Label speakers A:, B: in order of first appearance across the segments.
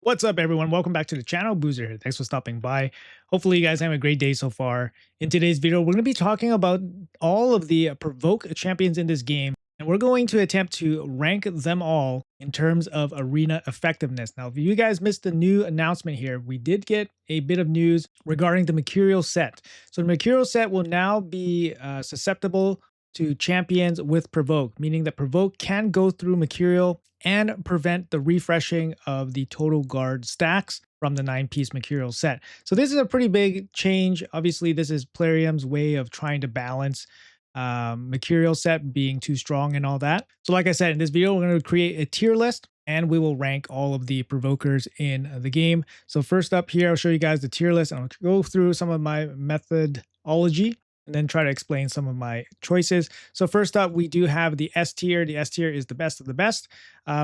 A: What's up, everyone? Welcome back to the channel. Boozer here. Thanks for stopping by. Hopefully, you guys have a great day so far. In today's video, we're going to be talking about all of the Provoke champions in this game, and we're going to attempt to rank them all in terms of arena effectiveness. Now, if you guys missed the new announcement here, we did get a bit of news regarding the Mercurial set. So the Mercurial set will now be susceptible to champions with Provoke, meaning that Provoke can go through Mercurial and prevent the refreshing of the total guard stacks from the 9-piece Mercurial set. So this is a pretty big change. Obviously, this is Plarium's way of trying to balance Mercurial set being too strong and all that. So like I said, in this video, we're going to create a tier list and we will rank all of the Provokers in the game. So first up here, I'll show you guys the tier list and I'll go through some of my methodology and then try to explain some of my choices. So first up, we do have the S tier. The S tier is the best of the best.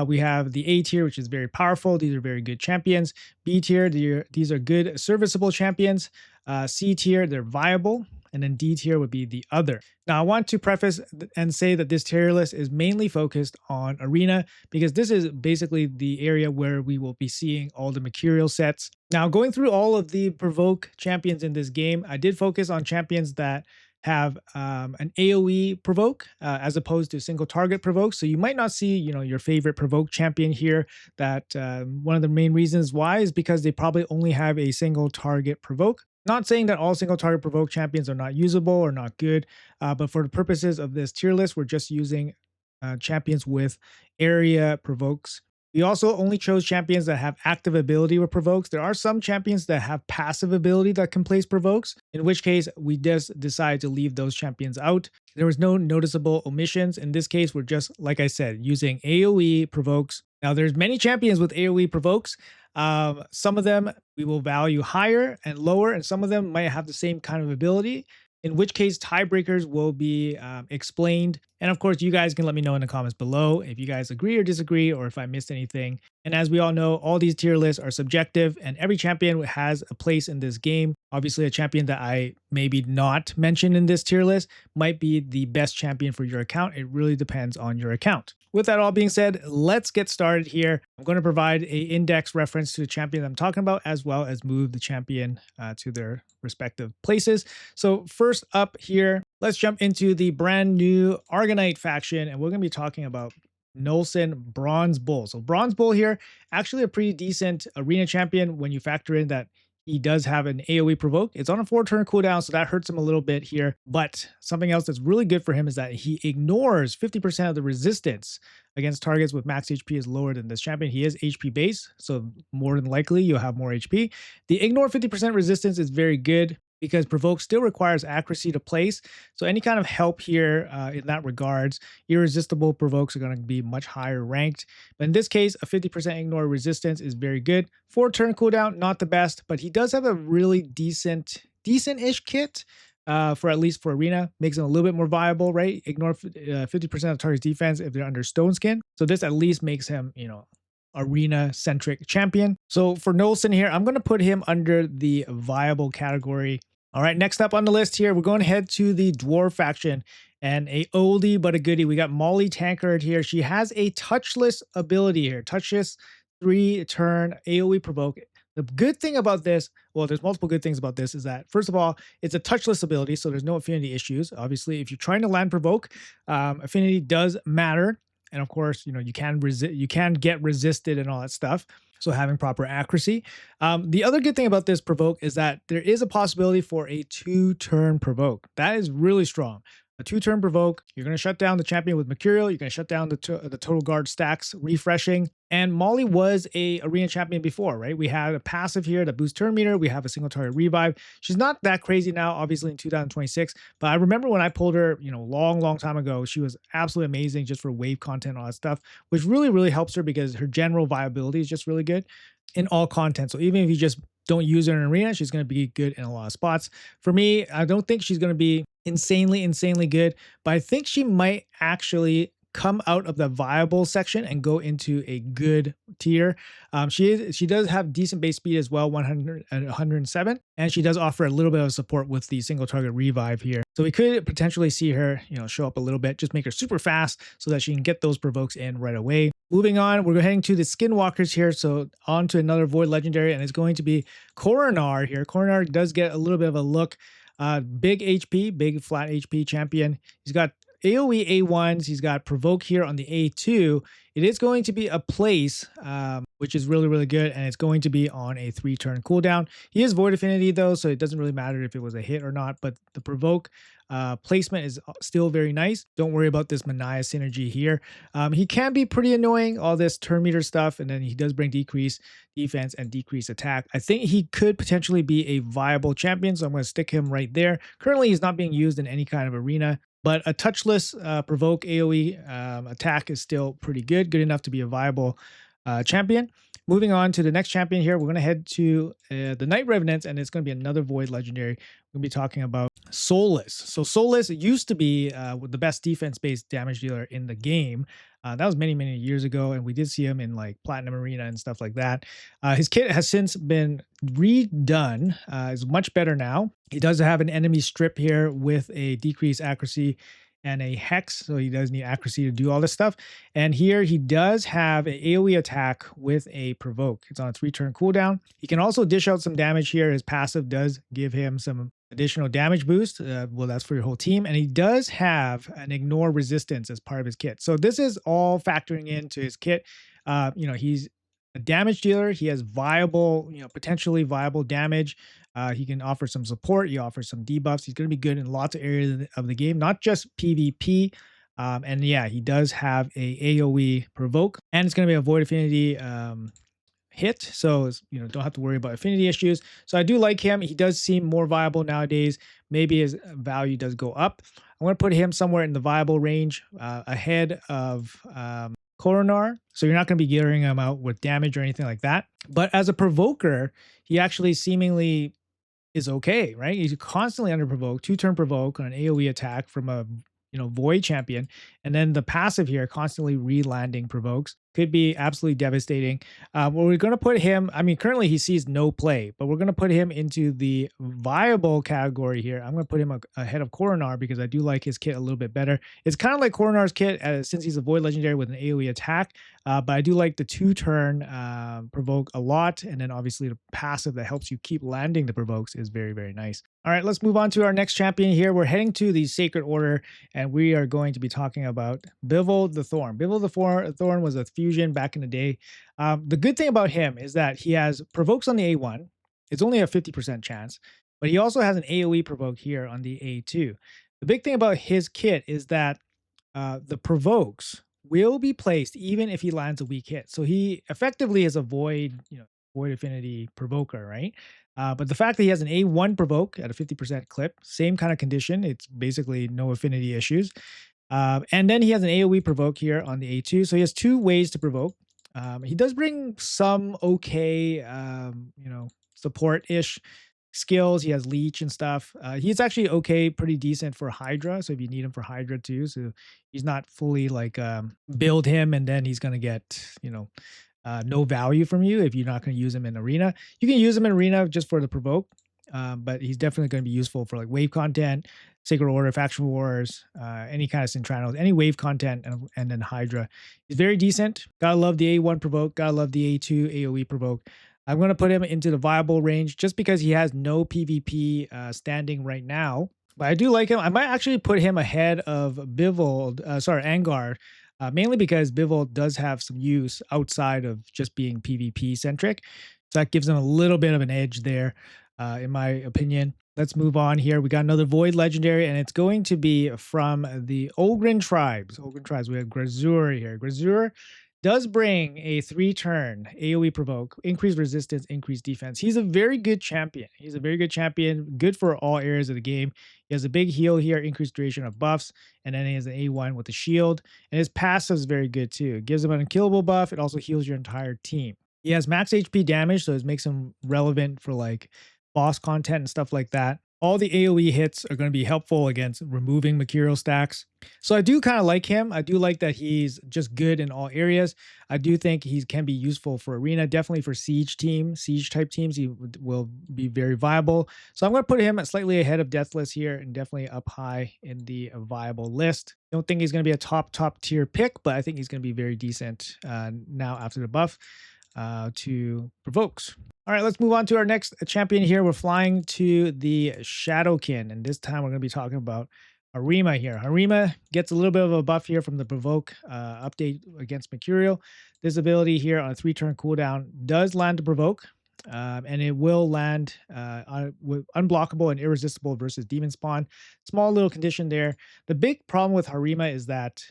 A: We have the A tier, which is very powerful. These are very good champions. B tier, these are good, serviceable champions. C tier, they're viable. And then D tier would be the other. Now, I want to preface and say that this tier list is mainly focused on Arena because this is basically the area where we will be seeing all the Mercurial sets. Now, going through all of the Provoke champions in this game, I did focus on champions that have an AoE provoke as opposed to single target provoke. So you might not see, your favorite provoke champion here. That one of the main reasons why is because they probably only have a single target provoke. Not saying that all single target provoke champions are not usable or not good, but for the purposes of this tier list, we're just using champions with area provokes. We also only chose champions that have active ability with provokes. There are some champions that have passive ability that can place provokes, in which case we just decide to leave those champions out. There was no noticeable omissions. In this case, we're just, like I said, using AoE provokes. Now, there's many champions with AoE provokes. Some of them we will value higher and lower, and some of them might have the same kind of ability, in which case tiebreakers will be explained. And of course, you guys can let me know in the comments below if you guys agree or disagree, or if I missed anything. And as we all know, all these tier lists are subjective, and every champion has a place in this game. Obviously, a champion that I maybe not mention in this tier list might be the best champion for your account. It really depends on your account. With that all being said, let's get started here. I'm going to provide a index reference to the champion I'm talking about, as well as move the champion to their respective places. So first up here, let's jump into the brand new Argonite faction, and we're going to be talking about Nolson Bronze Bull. So Bronze Bull here, actually a pretty decent arena champion when you factor in that he does have an AoE provoke. It's on a 4-turn cooldown, so that hurts him a little bit here. But something else that's really good for him is that he ignores 50% of the resistance against targets with max HP is lower than this champion. He is HP base, so more than likely you'll have more HP. The ignore 50% resistance is very good because provoke still requires accuracy to place. So any kind of help here in that regards, irresistible provokes are going to be much higher ranked. But in this case, a 50% ignore resistance is very good. 4-turn cooldown, not the best, but he does have a really decent-ish kit. For at least for arena, makes him a little bit more viable, right? Ignore 50% of target's defense if they're under stone skin. So this at least makes him, arena-centric champion. So for Nolson here, I'm going to put him under the viable category. All right, next up on the list here, we're going to head to the Dwarf faction, and a oldie but a goodie. We got Molly Tankard here. She has a touchless ability here. Touchless 3-turn AoE provoke. The good thing about this, well, there's multiple good things about this, is that, first of all, it's a touchless ability, so there's no affinity issues. Obviously, if you're trying to land provoke, affinity does matter. And of course, you can get resisted and all that stuff. So having proper accuracy. The other good thing about this provoke is that there is a possibility for a 2-turn provoke. That is really strong. A 2-turn provoke, you're going to shut down the champion with Mercurial, you're going to shut down the total guard stacks, refreshing. And Molly was a arena champion before, right? We had a passive here that boosts turn meter. We have a single target revive. She's not that crazy now, obviously in 2026, but I remember when I pulled her, long time ago, she was absolutely amazing just for wave content and all that stuff, which really, really helps her because her general viability is just really good in all content. So even if you just don't use her in arena, she's going to be good in a lot of spots. For me, I don't think she's going to be insanely good, but I think she might actually come out of the viable section and go into a good tier. She does have decent base speed as well, 100 and 107, and she does offer a little bit of support with the single target revive here. So we could potentially see her, show up a little bit, just make her super fast so that she can get those provokes in right away. Moving on, we're heading to the Skinwalkers here. So on to another Void Legendary, and it's going to be Coronar here. Coronar does get a little bit of a look. Big HP, big flat HP champion. He's got AoE A1s. He's got Provoke here on the A2. It is going to be a place, which is really, really good. And it's going to be on a 3-turn cooldown. He is Void Affinity though, so it doesn't really matter if it was a hit or not. But the Provoke placement is still very nice. Don't worry about this Mania synergy here. He can be pretty annoying, all this turn meter stuff. And then he does bring decrease defense and decrease attack. I think he could potentially be a viable champion, so I'm going to stick him right there. Currently, he's not being used in any kind of arena. But a touchless provoke AoE attack is still pretty good enough to be a viable champion. Moving on to the next champion here, we're going to head to the Night Revenants, and it's going to be another Void Legendary. We're going to be talking about Soulless. So Soulless used to be the best defense-based damage dealer in the game. That was many, many years ago, and we did see him in like Platinum Arena and stuff like that. His kit has since been redone. Is much better now. He does have an enemy strip here with a decreased accuracy and a hex, so he does need accuracy to do all this stuff. And here he does have an AoE attack with a provoke. It's on a 3-turn cooldown. He can also dish out some damage here. His passive does give him some additional damage boost. Well, that's for your whole team. And he does have an ignore resistance as part of his kit. So this is all factoring into his kit. He's a damage dealer. He has viable, potentially viable damage. He can offer some support. He offers some debuffs. He's going to be good in lots of areas of the game, not just PvP. And yeah, he does have a AoE provoke, and it's going to be a Void Affinity hit. So, don't have to worry about affinity issues. So I do like him. He does seem more viable nowadays. Maybe his value does go up. I'm going to put him somewhere in the viable range ahead of Coronar. So you're not going to be gearing him out with damage or anything like that. But as a provoker, he actually seemingly is okay, right? He's constantly under provoke, 2-turn provoke on an AoE attack from a Void champion, and then the passive here constantly re-landing provokes could be absolutely devastating. Well, we're going to put him, currently he sees no play, but we're going to put him into the viable category here. I'm going to put him ahead of Coronar because I do like his kit a little bit better. It's kind of like Coronar's kit since he's a Void Legendary with an AoE attack, but I do like the 2-turn provoke a lot, and then obviously the passive that helps you keep landing the provokes is very, very nice. All right, let's move on to our next champion here. We're heading to the Sacred Order, and we are going to be talking about Bivald the Thorn. Bivald the Thorn was a fusion back in the day. The good thing about him is that he has provokes on the A1. It's only a 50% chance, but he also has an AoE provoke here on the A2. The big thing about his kit is that the provokes will be placed even if he lands a weak hit. So he effectively is a Void Affinity provoker, right? But the fact that he has an A1 provoke at a 50% clip, same kind of condition, it's basically no affinity issues. And then he has an AoE provoke here on the A2. So he has 2 ways to provoke. He does bring some okay, support-ish skills. He has leech and stuff. He's actually okay, pretty decent for Hydra. So if you need him for Hydra too, so he's not fully like build him and then he's going to get, no value from you if you're not going to use him in arena. You can use him in arena just for the provoke, but he's definitely going to be useful for like wave content, Sacred Order, Faction Wars, any kind of Centranos, any wave content, and then Hydra. He's very decent. Gotta love the A1 provoke. Gotta love the A2 AoE provoke. I'm going to put him into the viable range just because he has no PvP standing right now. But I do like him. I might actually put him ahead of Bivald, Angar, mainly because Bivald does have some use outside of just being PvP centric. So that gives him a little bit of an edge there, in my opinion. Let's move on here. We got another Void Legendary, and it's going to be from the Ogryn tribes. We have Graazur here. Graazur does bring a 3-turn AoE provoke, increased resistance, increased defense. He's a very good champion. Good for all areas of the game. He has a big heal here, increased duration of buffs, and then he has an A1 with a shield. And his passive is very good too. It gives him an unkillable buff. It also heals your entire team. He has max HP damage, so it makes him relevant for like boss content and stuff like that. All the AoE hits are going to be helpful against removing Mercurial stacks. So I do kind of like him. I do like that he's just good in all areas. I do think he can be useful for arena, definitely for siege type teams. He will be very viable. So I'm going to put him slightly ahead of Deathless here and definitely up high in the viable list. Don't think he's going to be a top tier pick, but I think he's going to be very decent now after the buff to provokes. All right, let's move on to our next champion here. We're flying to the Shadowkin, and this time we're going to be talking about Harima here. Harima gets a little bit of a buff here from the Provoke update against Mercurial. This ability here on a 3-turn cooldown does land to Provoke, and it will land unblockable and irresistible versus Demon Spawn. Small little condition there. The big problem with Harima is that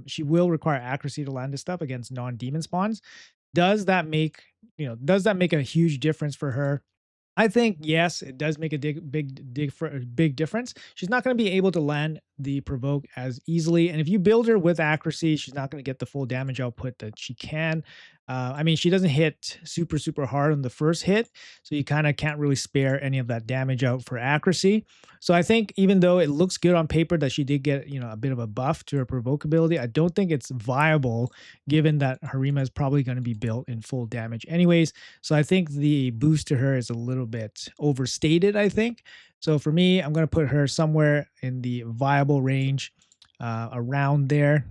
A: she will require accuracy to land this stuff against non-demon spawns. Does that make a huge difference for her? I think yes, it does make a big difference. She's not going to be able to land the provoke as easily, and if you build her with accuracy, she's not going to get the full damage output that she can. I mean, she doesn't hit super hard on the first hit, so you kind of can't really spare any of that damage out for accuracy. So I think even though it looks good on paper that she did get a bit of a buff to her provoke ability, I don't think it's viable given that Harima is probably going to be built in full damage anyways. So I think the boost to her is a little bit overstated, I think. So for me, I'm going to put her somewhere in the viable range around there,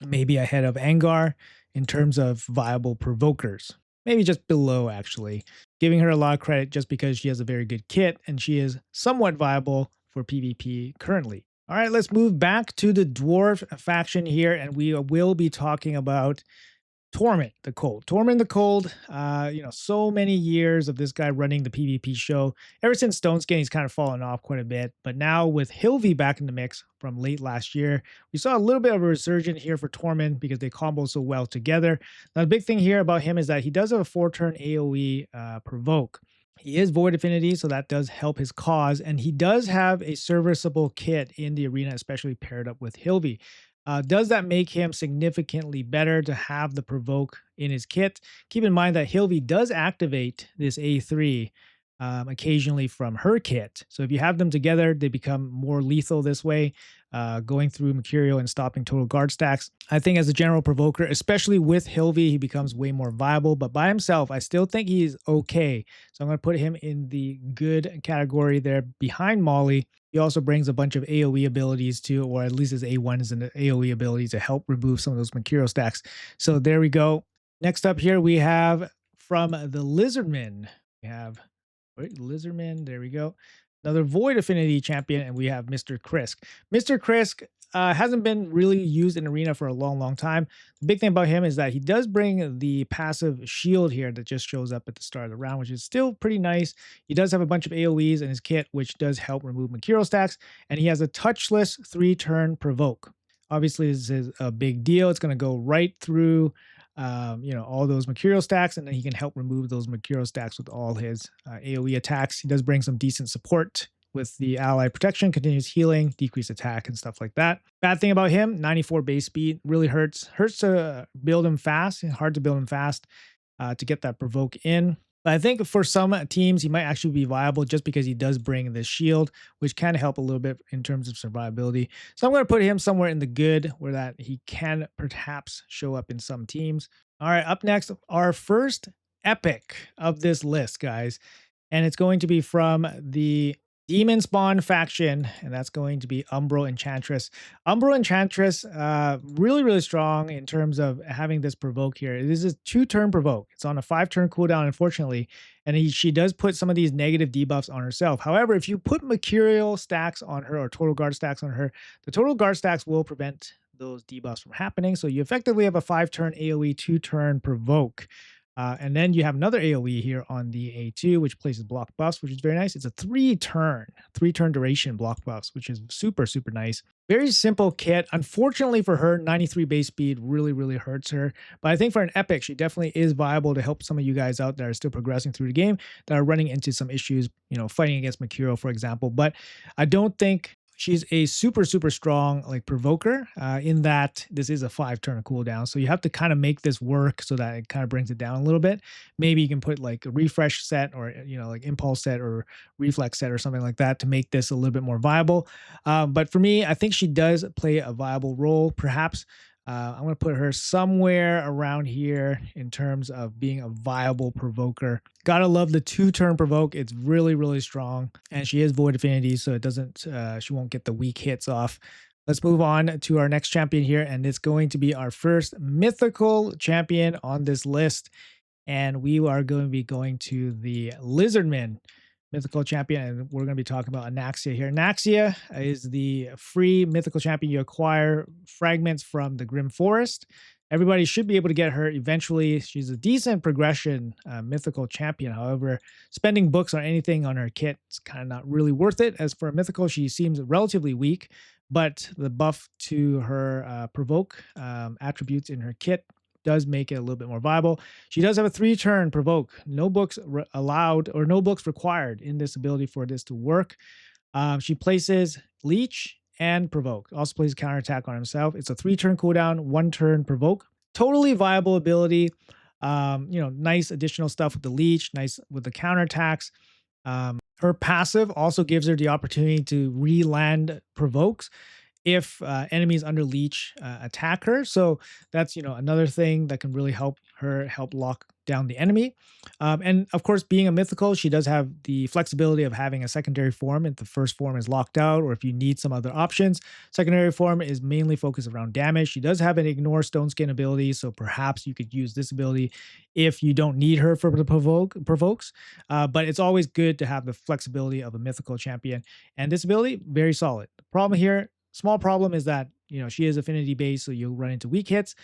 A: maybe ahead of Angar in terms of viable provokers. Maybe just below, actually. Giving her a lot of credit just because she has a very good kit and she is somewhat viable for PvP currently. All right, let's move back to the Dwarf faction here, and we will be talking about Tormin the Cold. Tormin the Cold, so many years of this guy running the PvP show. Ever since Stone Skin, he's kind of fallen off quite a bit. But now with Hilvi back in the mix from late last year, we saw a little bit of a resurgence here for Tormin because they combo so well together. Now, the big thing here about him is that he does have a 4-turn AoE provoke. He is Void Affinity, so that does help his cause. And he does have a serviceable kit in the arena, especially paired up with Hilvi. Does that make him significantly better to have the provoke in his kit? Keep in mind that Hilvi does activate this A3 occasionally from her kit. So if you have them together, they become more lethal this way, going through Mercurial and stopping total guard stacks. I think as a general provoker, especially with Hilvi, he becomes way more viable. But by himself, I still think he's okay. So I'm going to put him in the good category there behind Molly. He also brings a bunch of AoE abilities too, or at least his A1 is an AoE ability to help remove some of those Mercurial stacks. So there we go. Next up here, we have from the Lizardman. We have Lizardman. There we go. Another Void Affinity champion, and we have Mr. Krisk. Mr. Krisk hasn't been really used in arena for a long time. The big thing about him is that he does bring the passive shield here that just shows up at the start of the round, which is still pretty nice. He does have a bunch of AoEs in his kit, which does help remove Mercurial stacks, and he has a touchless 3-turn provoke. Obviously, this is a big deal. It's going to go right through all those Mercurial stacks, and then he can help remove those Mercurial stacks with all his AoE attacks. He does bring some decent support with the ally protection, continuous healing, decreased attack, and stuff like that. Bad thing about him, 94 base speed, really hurts to build him fast, hard to build him fast to get that provoke in. But I think for some teams, he might actually be viable just because he does bring this shield, which can help a little bit in terms of survivability. So I'm going to put him somewhere in the good where that he can perhaps show up in some teams. All right, up next, our first epic of this list, guys. And it's going to be from the Demon Spawn faction, and that's going to be Umbral Enchantress. Umbral Enchantress, really strong in terms of having this provoke here. This is a 2-turn provoke. It's on a 5-turn cooldown, unfortunately, and she does put some of these negative debuffs on herself. However, if you put Mercurial stacks on her or total guard stacks on her, the total guard stacks will prevent those debuffs from happening. So you effectively have a 5-turn AoE, 2-turn provoke. And then you have another AoE here on the A2, which places block buffs, which is very nice. It's a 3-turn duration block buffs, which is super nice. Very simple kit. Unfortunately for her, 93 base speed really hurts her. But I think for an epic, she definitely is viable to help some of you guys out that are still progressing through the game, that are running into some issues, fighting against Mercurial, for example. But I don't think she's a super strong like provoker in that this is a 5-turn cooldown, so you have to kind of make this work so that it kind of brings it down a little bit. Maybe you can put like a refresh set, or like impulse set or reflex set or something like that to make this a little bit more viable. But for me, I think she does play a viable role. Perhaps I'm going to put her somewhere around here in terms of being a viable provoker. Gotta love the 2-turn provoke. It's really strong, and she is void affinity, so it doesn't. She won't get the weak hits off. Let's move on to our next champion here, and it's going to be our first mythical champion on this list, and we are going to be going to the Lizardman mythical champion, and we're going to be talking about Anaxia here. Anaxia is the free mythical champion. You acquire fragments from the Grim Forest. Everybody should be able to get her eventually. She's a decent progression mythical champion. However, spending books on anything on her kit is kind of not really worth it. As for a mythical, she seems relatively weak, but the buff to her provoke attributes in her kit does make it a little bit more viable. She does have a 3-turn provoke. No books allowed or no books required in this ability for this to work. She places leech and provoke. Also plays counterattack on himself. It's a 3-turn cooldown, 1-turn provoke. Totally viable ability. Nice additional stuff with the leech, nice with the counterattacks. Her passive also gives her the opportunity to re-land provokes if enemies under leech attack her. So that's another thing that can really help her lock down the enemy. And of course, being a mythical, she does have the flexibility of having a secondary form if the first form is locked out, or if you need some other options. Secondary form is mainly focused around damage. She does have an ignore stone skin ability, so perhaps you could use this ability if you don't need her for the provokes. But it's always good to have the flexibility of a mythical champion, and this ability very solid. The problem here, small problem, is that she is affinity based, so you'll run into weak hits.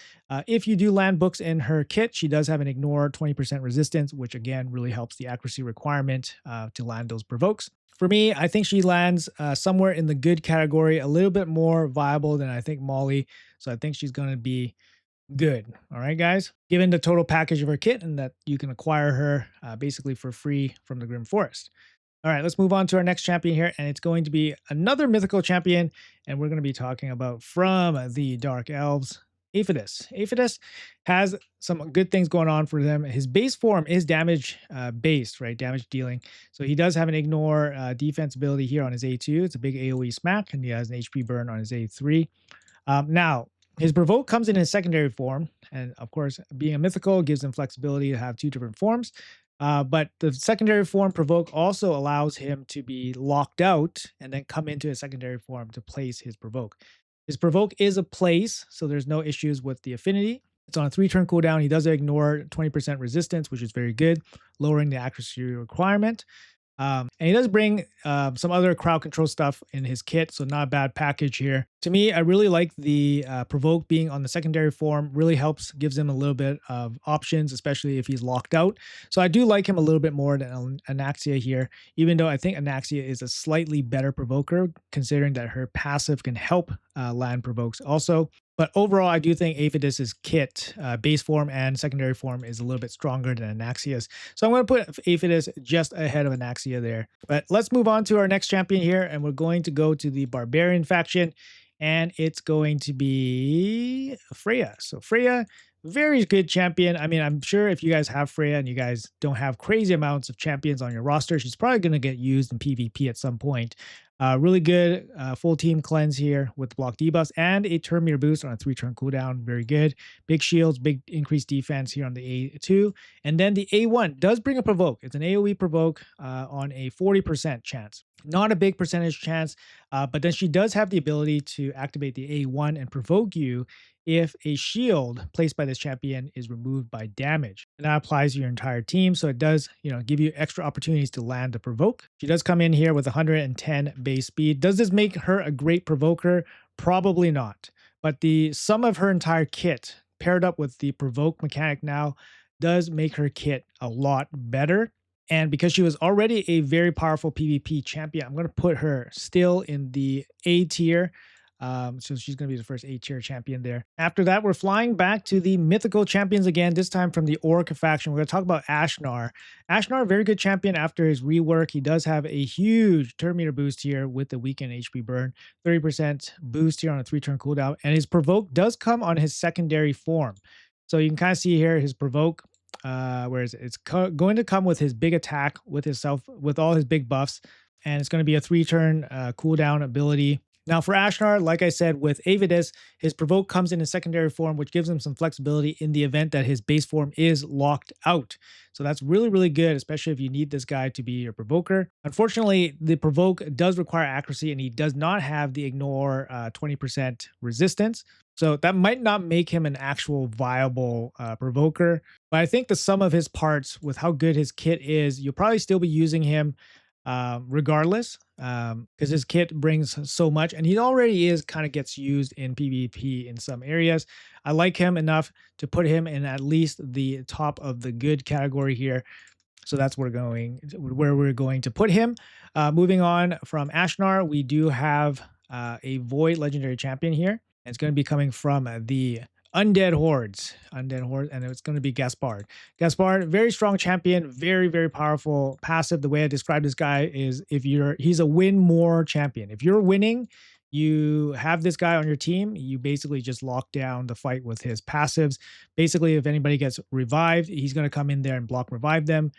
A: If you do land books in her kit, she does have an ignore 20% resistance, which again really helps the accuracy requirement to land those provokes. For me, I think she lands somewhere in the good category, a little bit more viable than I think Molly. So I think she's going to be good. All right, guys. Given the total package of her kit, and that you can acquire her basically for free from the Grim Forest. All right, let's move on to our next champion here, and it's going to be another mythical champion, and we're going to be talking about from the Dark Elves, Aphodus. Aphodus has some good things going on for them. His base form is damage based, right? Damage dealing. So he does have an ignore defense ability here on his A2. It's a big AoE smack, and he has an HP burn on his A3. Now, his provoke comes in his secondary form, and of course, being a mythical gives him flexibility to have 2 different forms. But the secondary form provoke also allows him to be locked out and then come into a secondary form to place his provoke. His provoke is a place, so there's no issues with the affinity. It's on a 3-turn cooldown. He does ignore 20% resistance, which is very good, lowering the accuracy requirement. And he does bring some other crowd control stuff in his kit, so not a bad package here. To me, I really like the provoke being on the secondary form. Really helps, gives him a little bit of options, especially if he's locked out. So I do like him a little bit more than Anaxia here, even though I think Anaxia is a slightly better provoker, considering that her passive can help land provokes also. But overall, I do think Aphodus's kit, base form and secondary form, is a little bit stronger than Anaxia's. So I'm going to put Aphodus just ahead of Anaxia there. But let's move on to our next champion here, and we're going to go to the Barbarian faction, and it's going to be Freya. So Freya, very good champion. I mean, I'm sure if you guys have Freya and you guys don't have crazy amounts of champions on your roster, she's probably going to get used in PvP at some point. Really good full team cleanse here with block debuffs and a turn meter boost on a 3-turn cooldown. Very good. Big shields, big increased defense here on the A2. And then the A1 does bring a provoke. It's an AoE provoke on a 40% chance. Not a big percentage chance, but then she does have the ability to activate the A1 and provoke you if a shield placed by this champion is removed by damage. And that applies to your entire team, so it does, give you extra opportunities to land the provoke. She does come in here with 110 base speed. Does this make her a great provoker? Probably not. But the sum of her entire kit, paired up with the provoke mechanic now, does make her kit a lot better. And because she was already a very powerful PvP champion, I'm going to put her still in the A tier. So she's going to be the first A-tier champion there. After that, we're flying back to the mythical champions again, this time from the Orc faction. We're going to talk about Ashnar. Ashnar, very good champion after his rework. He does have a huge turn meter boost here with the weakened HP burn, 30% boost here on a 3-turn cooldown. And his provoke does come on his secondary form. So you can kind of see here his provoke, whereas it's going to come with his big attack, with all his big buffs. And it's going to be a 3-turn cooldown ability. Now for Ashnar, like I said, with Aphodus, his provoke comes in a secondary form, which gives him some flexibility in the event that his base form is locked out. So that's really, really good, especially if you need this guy to be your provoker. Unfortunately, the provoke does require accuracy, and he does not have the ignore 20% resistance. So that might not make him an actual viable provoker. But I think the sum of his parts with how good his kit is, you'll probably still be using him regardless, because his kit brings so much, and he already kind of gets used in PvP in some areas. I like him enough to put him in at least the top of the good category here. So that's where we're going to put him. Moving on from Ashnar, we do have a Void legendary champion here. And it's going to be coming from the Undead Hordes, and it's going to be Gaspard. Gaspard, very strong champion, very, very powerful passive. The way I describe this guy is he's a win more champion. If you're winning, you have this guy on your team, you basically just lock down the fight with his passives. Basically, if anybody gets revived, he's going to come in there and block revive them,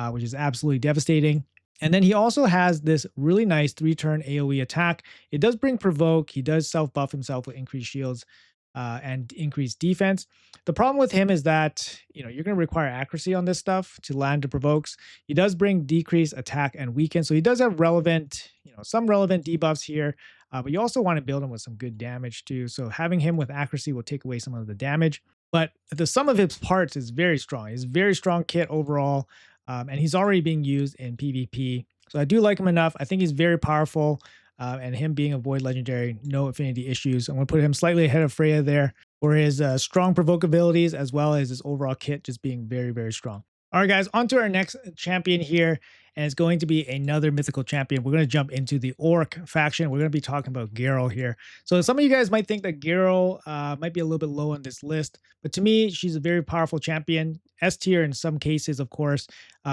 A: which is absolutely devastating. And then he also has this really nice 3-turn AoE attack. It does bring provoke. He does self-buff himself with increased shields and increased defense. The problem with him is that, you're going to require accuracy on this stuff to land the provokes. He does bring decreased attack and weaken. So he does have relevant, some relevant debuffs here, but you also want to build him with some good damage too. So having him with accuracy will take away some of the damage. But the sum of his parts is very strong. He's a very strong kit overall, and he's already being used in PvP. So I do like him enough. I think he's very powerful. And him being a Void legendary, no affinity issues. I'm going to put him slightly ahead of Freya there for his strong provoke abilities, as well as his overall kit just being very, very strong. All right, guys, on to our next champion here, and it's going to be another mythical champion. We're going to jump into the Orc faction. We're going to be talking about Gharol here. So some of you guys might think that Gharol might be a little bit low on this list, but to me, she's a very powerful champion, S tier in some cases, of course,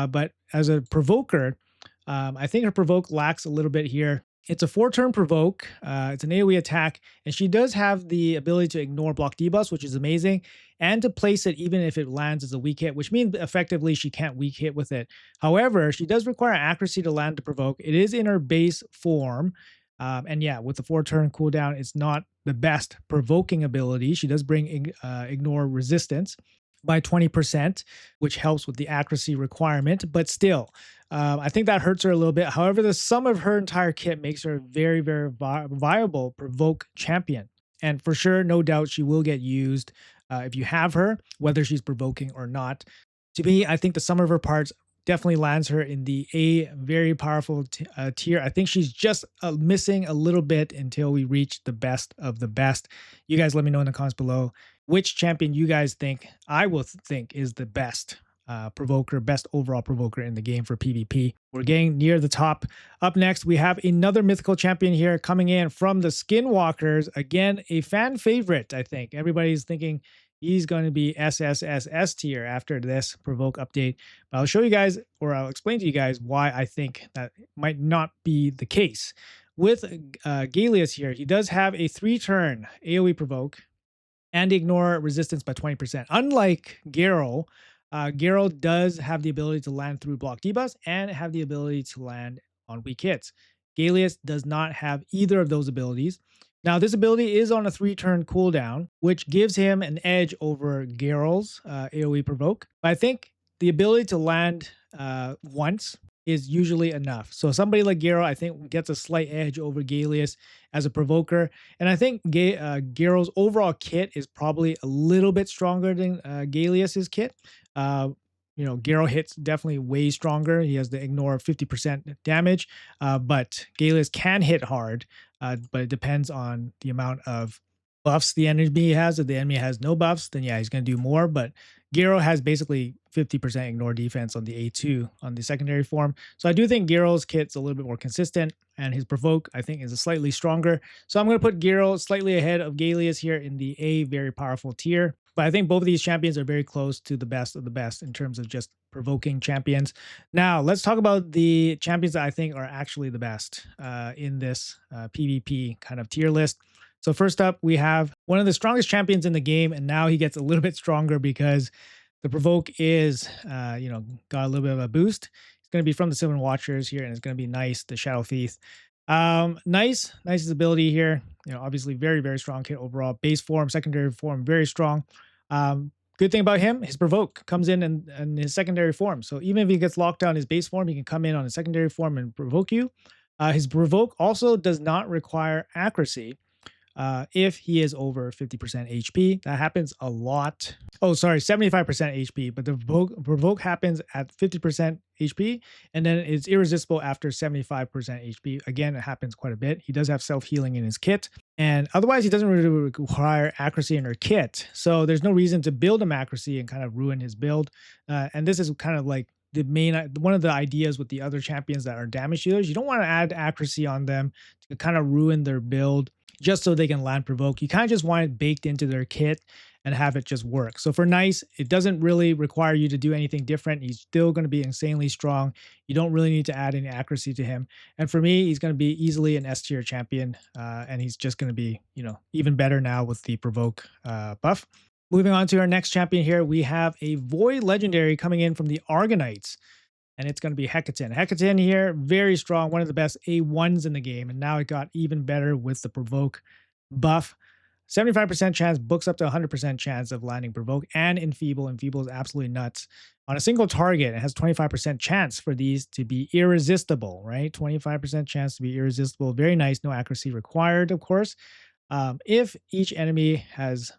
A: but as a provoker, I think her provoke lacks a little bit here. It's a 4-turn provoke. It's an AoE attack, and she does have the ability to ignore block debuffs, which is amazing, and to place it even if it lands as a weak hit, which means effectively she can't weak hit with it. However, she does require accuracy to land the provoke. It is in her base form, and yeah, with the 4-turn cooldown, it's not the best provoking ability. She does bring ignore resistance by 20%, which helps with the accuracy requirement, but still, I think that hurts her a little bit. However, the sum of her entire kit makes her a very, very viable provoke champion. And for sure, no doubt, she will get used if you have her, whether she's provoking or not. To me, I think the sum of her parts definitely lands her in the A, very powerful tier. I think she's just missing a little bit until we reach the best of the best. You guys let me know in the comments below which champion you guys think I will think is the best provoker, best overall provoker in the game for PvP. We're getting near the top. Up next, we have another mythical champion here coming in from the Skinwalkers. Again, a fan favorite, I think. Everybody's thinking he's going to be S tier after this provoke update. But I'll show you guys, or I'll explain to you guys why I think that might not be the case. With Galleus here, he does have a 3-turn AoE provoke and ignore resistance by 20%. Unlike Gharol, Gharol does have the ability to land through block debuffs and have the ability to land on weak hits. Galleus does not have either of those abilities. Now, this ability is on a 3-turn cooldown, which gives him an edge over Gharol's AoE provoke. But I think the ability to land once is usually enough. So somebody like Gharol, I think, gets a slight edge over Galleus as a provoker. And I think Gharol's overall kit is probably a little bit stronger than Galleus's kit. Gharol hits definitely way stronger. He has the ignore 50% damage, but Galleus can hit hard, but it depends on the amount of buffs the enemy has. If the enemy has no buffs, then yeah, he's going to do more, but Gharol has basically 50% ignore defense on the A2 on the secondary form. So I do think Gharol's kit's a little bit more consistent, and his provoke, I think, is slightly stronger. So I'm going to put Gharol slightly ahead of Galleus here in the A very powerful tier. But I think both of these champions are very close to the best of the best in terms of just provoking champions. Now, let's talk about the champions that I think are actually the best in this PvP kind of tier list. So first up, we have one of the strongest champions in the game, and now he gets a little bit stronger because the provoke is, got a little bit of a boost. It's going to be from the Sylvan Watchers here, and it's going to be Nice, the Shadow Thief. Nice's ability here, obviously very, very strong kit overall. Base form, secondary form, very strong. Good thing about him, his provoke comes in his secondary form. So even if he gets locked down in his base form, he can come in on his secondary form and provoke you. His provoke also does not require accuracy. If he is over 50% HP. That happens a lot. Oh, sorry, 75% HP, but the provoke happens at 50% HP, and then it's irresistible after 75% HP. Again, it happens quite a bit. He does have self-healing in his kit, and otherwise he doesn't really require accuracy in her kit. So there's no reason to build him accuracy and kind of ruin his build. And this is kind of like one of the ideas with the other champions that are damage dealers. You don't want to add accuracy on them to kind of ruin their build just so they can land provoke. You kind of just want it baked into their kit and have it just work. So for Nice, it doesn't really require you to do anything different. He's still going to be insanely strong. You don't really need to add any accuracy to him. And for me, he's going to be easily an S tier champion. And he's just going to be, even better now with the provoke buff. Moving on to our next champion here, we have a Void Legendary coming in from the Argonites. And it's going to be Hecaton. Hecaton here, very strong, one of the best A1s in the game. And now it got even better with the provoke buff. 75% chance, books up to 100% chance of landing provoke and enfeeble. Enfeeble is absolutely nuts. On a single target, it has 25% chance for these to be irresistible, right? 25% chance to be irresistible. Very nice, no accuracy required, of course. If each enemy has...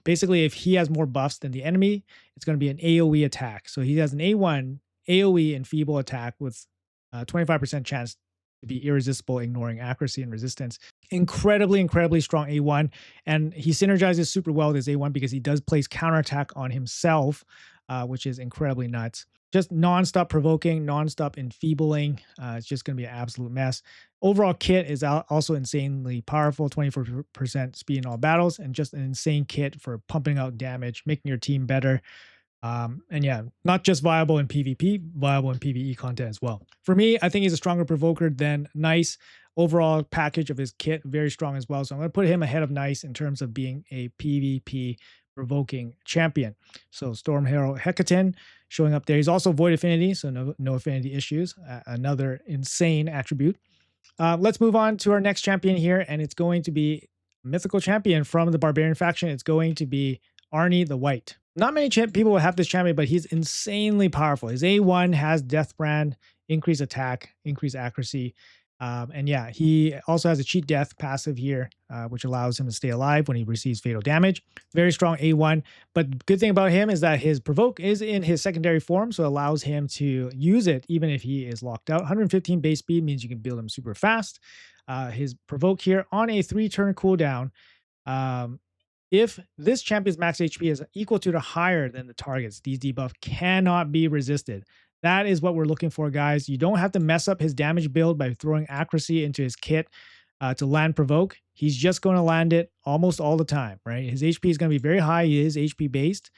A: basically, if he has more buffs than the enemy, it's going to be an AoE attack. So he has an A1 AoE enfeeble attack with 25% chance to be irresistible, ignoring accuracy and resistance. Incredibly strong A1. And he synergizes super well with his A1 because he does place counterattack on himself, which is incredibly nuts. Just non-stop provoking, non-stop enfeebling. It's just going to be an absolute mess. Overall kit is also insanely powerful, 24% speed in all battles, and just an insane kit for pumping out damage, making your team better. And yeah, not just viable in PvP, viable in PvE content as well. For me, I think he's a stronger provoker than Nice. Overall package of his kit, very strong as well. So I'm going to put him ahead of Nice in terms of being a PvP provoking champion. So Storm Herald Hecaton showing up there. He's also Void Affinity, so no affinity issues. Another insane attribute. Let's move on to our next champion here, and it's going to be a mythical champion from the Barbarian faction. It's going to be Arnie the White. Not many people will have this champion, but he's insanely powerful. His A1 has Death Brand, increase attack, increase accuracy. And yeah, he also has a cheat death passive here, which allows him to stay alive when he receives fatal damage. Very strong A1. But good thing about him is that his provoke is in his secondary form, so it allows him to use it even if he is locked out. 115 base speed means you can build him super fast. His provoke here on a 3-turn cooldown. If this champion's max HP is equal to or higher than the target's, these debuff cannot be resisted. That is what we're looking for, guys. You don't have to mess up his damage build by throwing accuracy into his kit to land provoke. He's just going to land it almost all the time, right? His HP is going to be very high. He is HP based.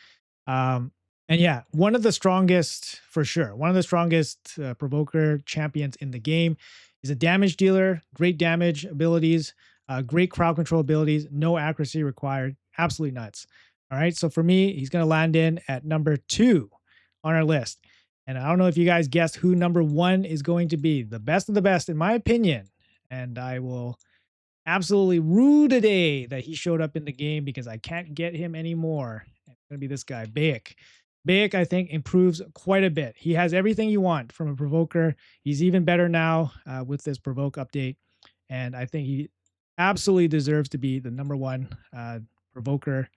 A: And yeah, one of the strongest, for sure, one of the strongest provoker champions in the game. He's a damage dealer, great damage abilities, great crowd control abilities, no accuracy required. Absolutely nuts. All right, so for me, he's going to land in at number 2 on our list. And I don't know if you guys guessed who number 1 is going to be. The best of the best, in my opinion. And I will absolutely rue the day that he showed up in the game because I can't get him anymore. It's going to be this guy, Baek. Baek, I think, improves quite a bit. He has everything you want from a provoker. He's even better now with this provoke update. And I think he absolutely deserves to be the number 1 provoker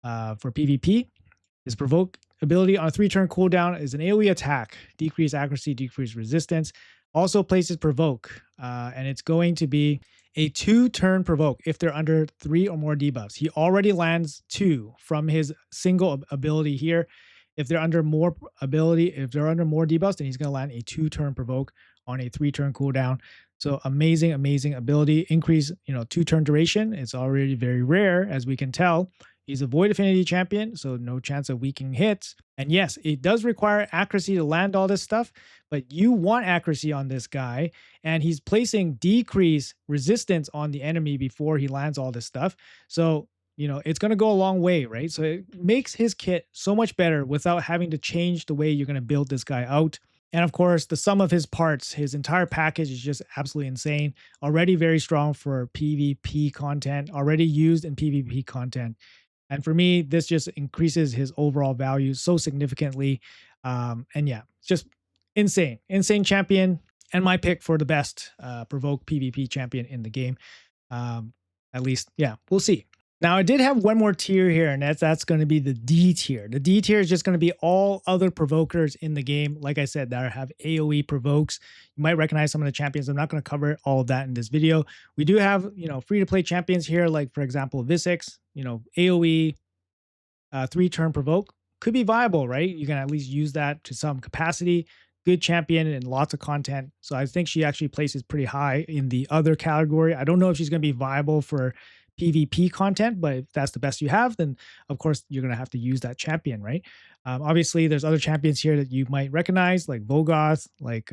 A: for PvP. His provoke ability on a 3-turn cooldown is an AoE attack, decrease accuracy, decrease resistance. Also places provoke, and it's going to be a 2-turn provoke if they're under 3 or more debuffs. He already lands 2 from his single ability here. If they're under more debuffs, then he's going to land a 2-turn provoke on a 3-turn cooldown. So amazing, amazing ability. Increase, 2-turn duration. It's already very rare, as we can tell. He's a Void Affinity champion, so no chance of weakening hits. And yes, it does require accuracy to land all this stuff, but you want accuracy on this guy, and he's placing decrease resistance on the enemy before he lands all this stuff. So, it's going to go a long way, right? So it makes his kit so much better without having to change the way you're going to build this guy out. And of course, the sum of his parts, his entire package is just absolutely insane. Already very strong for PvP content, already used in PvP content. And for me, this just increases his overall value so significantly. And yeah, just insane. Insane champion, and my pick for the best Provoke PvP champion in the game. At least, yeah, we'll see. Now, I did have one more tier here, and that's going to be the D tier. The D tier is just going to be all other provokers in the game, like I said, that have AoE provokes. You might recognize some of the champions. I'm not going to cover all of that in this video. We do have, free-to-play champions here, like, for example, Visix, AoE 3-turn provoke. Could be viable, right? You can at least use that to some capacity. Good champion and lots of content. So I think she actually places pretty high in the other category. I don't know if she's going to be viable for PvP content, but if that's the best you have, then of course you're going to have to use that champion, right? Obviously, there's other champions here that you might recognize, like Vogoth, like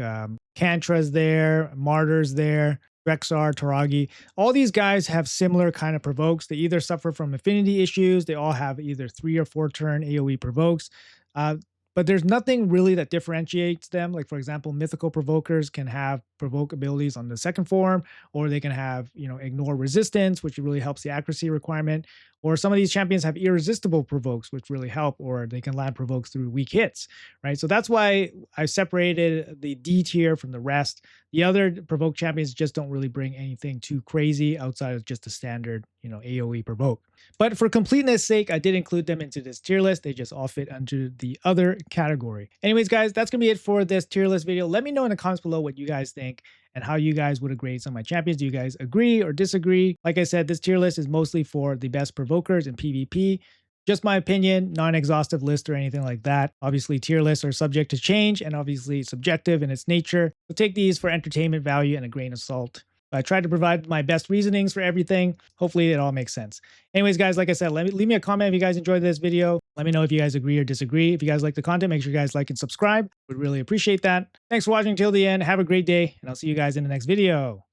A: Kantra's there, Martyr's there, Rexar, Taragi. All these guys have similar kind of provokes. They either suffer from affinity issues, they all have either 3 or 4-turn AoE provokes. But there's nothing really that differentiates them. Like, for example, mythical provokers can have provoke abilities on the second form, or they can have, ignore resistance, which really helps the accuracy requirement. Or some of these champions have irresistible provokes, which really help, or they can land provokes through weak hits, right? So that's why I separated the D tier from the rest. The other provoke champions just don't really bring anything too crazy outside of just the standard, AoE provoke. But for completeness sake, I did include them into this tier list. They just all fit under the other category. Anyways, guys, that's going to be it for this tier list video. Let me know in the comments below what you guys think and how you guys would grade some of my champions. Do you guys agree or disagree? Like I said, this tier list is mostly for the best provokers in PvP. Just my opinion, non-exhaustive list or anything like that. Obviously, tier lists are subject to change and obviously subjective in its nature. So take these for entertainment value and a grain of salt. I tried to provide my best reasonings for everything. Hopefully it all makes sense. Anyways, guys, like I said, leave me a comment if you guys enjoyed this video. Let me know if you guys agree or disagree. If you guys like the content, make sure you guys like and subscribe. Would really appreciate that. Thanks for watching till the end. Have a great day, and I'll see you guys in the next video.